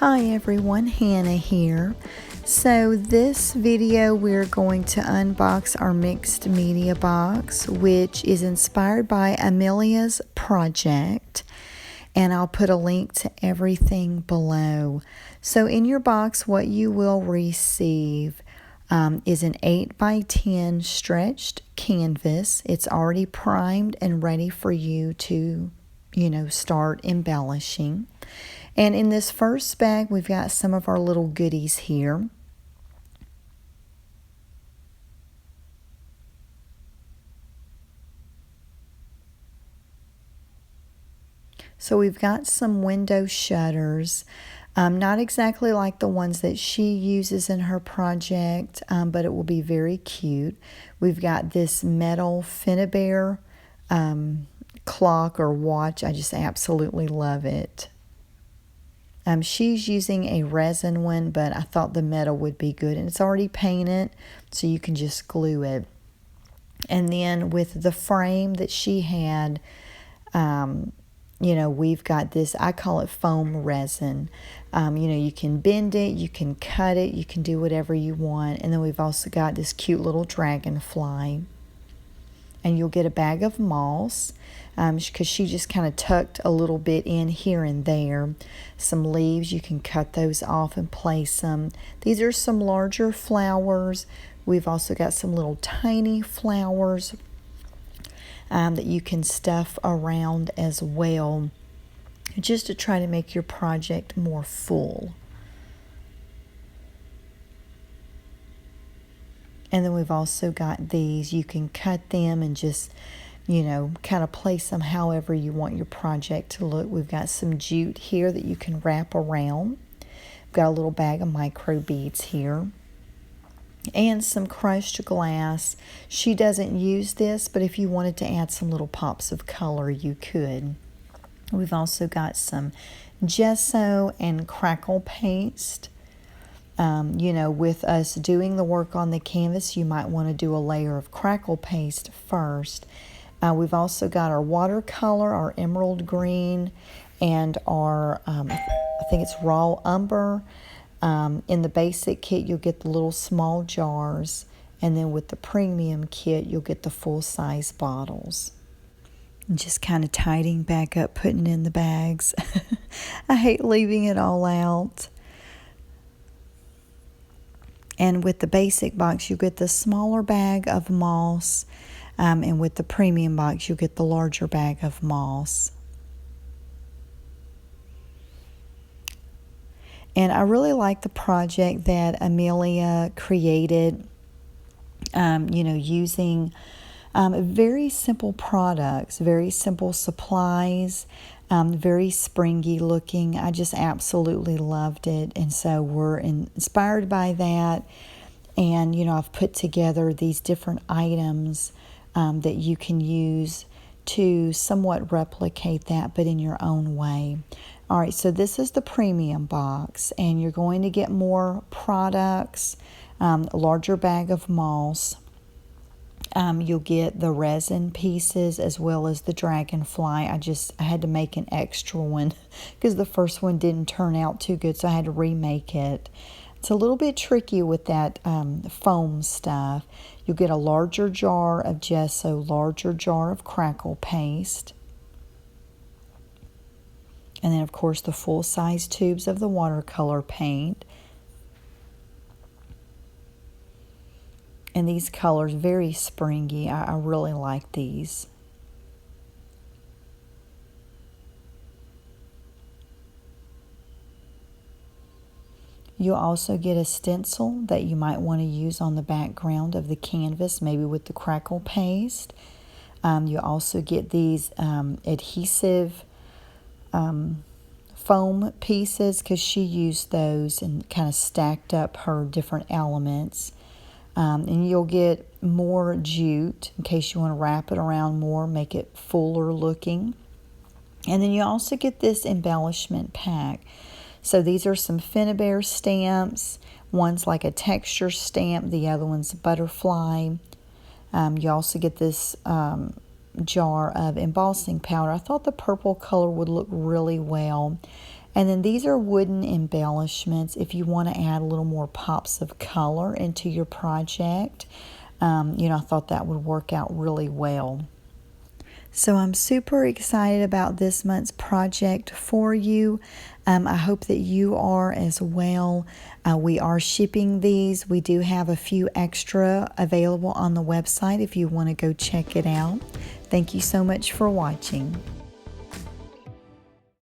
Hi everyone, Hannah here. So this video we're going to unbox our mixed media box, which is inspired by Amelia's project, and I'll put a link to everything below. So in your box what you will receive is an 8x10 stretched canvas. It's already primed and ready for you to start embellishing. And in this first bag, we've got some of our little goodies here. So we've got some window shutters, not exactly like the ones that she uses in her project, but it will be very cute. We've got this metal Finnabair clock or watch. I just absolutely love it. She's using a resin one, but I thought the metal would be good. And it's already painted, so you can just glue it. And then with the frame that she had, we've got this, I call it foam resin. You can bend it, you can cut it, you can do whatever you want. And then we've also got this cute little dragonfly. And you'll get a bag of moss because she just kind of tucked a little bit in here and there. Some leaves, you can cut those off and place them. These are some larger flowers. We've also got some little tiny flowers that you can stuff around as well, just to try to make your project more full. And then we've also got these. You can cut them and just, kind of place them however you want your project to look. We've got some jute here that you can wrap around. We've got a little bag of micro beads here. And some crushed glass. She doesn't use this, but if you wanted to add some little pops of color, you could. We've also got some gesso and crackle paste. With us doing the work on the canvas, you might want to do a layer of crackle paste first. We've also got our watercolor, our emerald green, and our, I think it's raw umber. In the basic kit, you'll get the little small jars, and then with the premium kit, you'll get the full-size bottles. And just kind of tidying back up, putting it in the bags. I hate leaving it all out. And with the basic box, you get the smaller bag of moss. And with the premium box, you get the larger bag of moss. And I really like the project that Amelia created, using very simple products, very simple supplies, very springy looking. I just absolutely loved it, and so we're inspired by that. And I've put together these different items that you can use to somewhat replicate that, but in your own way. All right, so this is the premium box, and you're going to get more products, a larger bag of moss. You'll get the resin pieces as well as the dragonfly. I had to make an extra one because the first one didn't turn out too good, so I had to remake it. It's a little bit tricky with that foam stuff. You'll get a larger jar of gesso, larger jar of crackle paste. And then, of course, the full-size tubes of the watercolor paint. And these colors, very springy. I really like these. You'll also get a stencil that you might want to use on the background of the canvas, maybe with the crackle paste. You also get these adhesive foam pieces because she used those and kind of stacked up her different elements. And you'll get more jute in case you want to wrap it around more, make it fuller looking. And then you also get this embellishment pack. So these are some Finnabair stamps. One's like a texture stamp, the other one's a butterfly. You also get this jar of embossing powder. I thought the purple color would look really well. And then these are wooden embellishments if you want to add a little more pops of color into your project. I thought that would work out really well. So I'm super excited about this month's project for you. I hope that you are as well. We are shipping these. We do have a few extra available on the website if you want to go check it out. Thank you so much for watching.